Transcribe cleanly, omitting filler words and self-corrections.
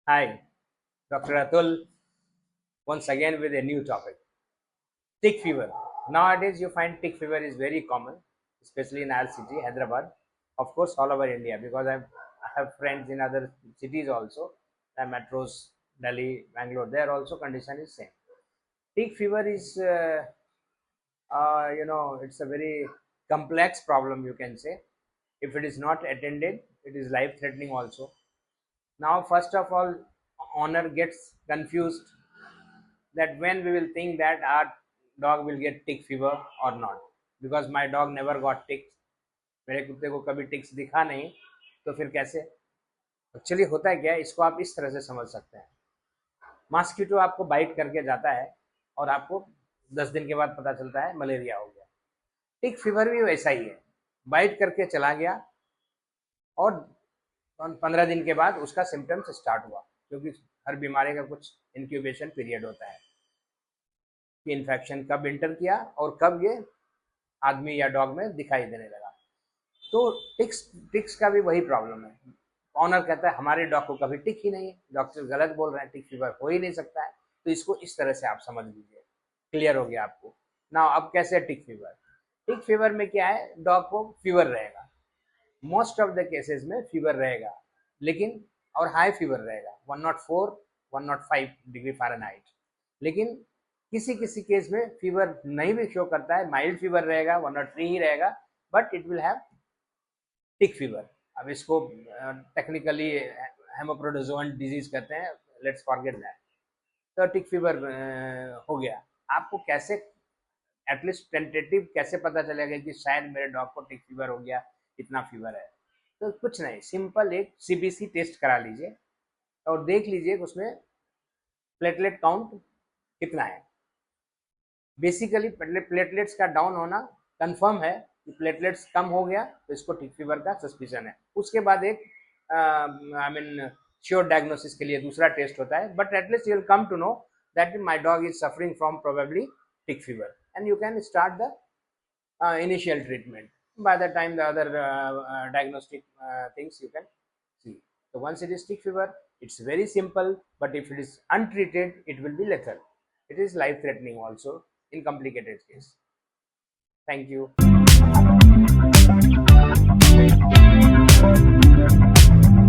Hi, Dr. Atul, once again with a new topic. Tick fever. Nowadays, you find tick fever is very common, especially in our city, Hyderabad. Of course, all over India, because I have friends in other cities also, the metros, Delhi, Bangalore. There also condition is same. Tick fever is, it's a very complex problem. You can say, if it is not attended, it is life-threatening also. Now, first of all, owner gets confused that when we will think that our dog will get tick fever or not, because my dog never got ticks, मेरे कुत्ते को कभी ticks दिखा नहीं, तो फिर कैसे? Actually होता है क्या, इसको आप इस तरह से समझ सकते हैं। मॉस्किटो आपको बाइट करके जाता है और आपको 10 दिन के बाद पता चलता है मलेरिया हो गया। टिक फीवर भी वैसा ही है, बाइट करके चला गया और 15 दिन के बाद उसका सिम्टम्स स्टार्ट हुआ, क्योंकि हर बीमारी का कुछ इंक्यूबेशन पीरियड होता है कि इन्फेक्शन कब इंटर किया और कब ये आदमी या डॉग में दिखाई देने लगा। तो टिक्स का भी वही प्रॉब्लम है। ऑनर कहता है हमारे डॉग को कभी टिक ही नहीं है, डॉक्टर गलत बोल रहे हैं, टिक फीवर हो ही नहीं सकता है। तो इसको इस तरह से आप समझ लीजिए, क्लियर हो गया आपको ना। अब कैसे टिक फीवर? टिक फीवर में क्या है, डॉग को फीवर रहेगा, मोस्ट ऑफ द केसेस में फीवर रहेगा, लेकिन और हाई फीवर रहेगा 104 105 डिग्री फ़ारेनहाइट। लेकिन किसी किसी केस में फीवर नहीं भी शो करता है, माइल्ड फीवर रहेगा, 103 ही रहेगा, but it will have tick fever. अब इसको टेक्निकली हेमोप्रोटोजोअन डिजीज कहते हैं, लेट्स फॉरगेट दैट। तो टिक फीवर हो गया। आपको कैसे एटलीस्ट टेंटेटिव कैसे पता चलेगा कि शायद मेरे डॉग को टिक फीवर हो गया, इतना फीवर है? तो कुछ नहीं, सिंपल एक सीबीसी टेस्ट करा लीजिए और देख लीजिए उसमें प्लेटलेट काउंट कितना है। बेसिकली प्लेटलेट्स का डाउन होना कंफर्म है कि प्लेटलेट्स कम हो गया तो इसको टिक फीवर का सस्पिशन है। उसके बाद एक श्योर डायग्नोसिस के लिए दूसरा टेस्ट होता है, but at least you will come to know that my dog is suffering from probably tick fever and you can start the initial treatment. By the time the other diagnostic things you can see. So once it is tick fever, it's very simple, but if it is untreated, it will be lethal. It is life threatening also in complicated case. Thank you.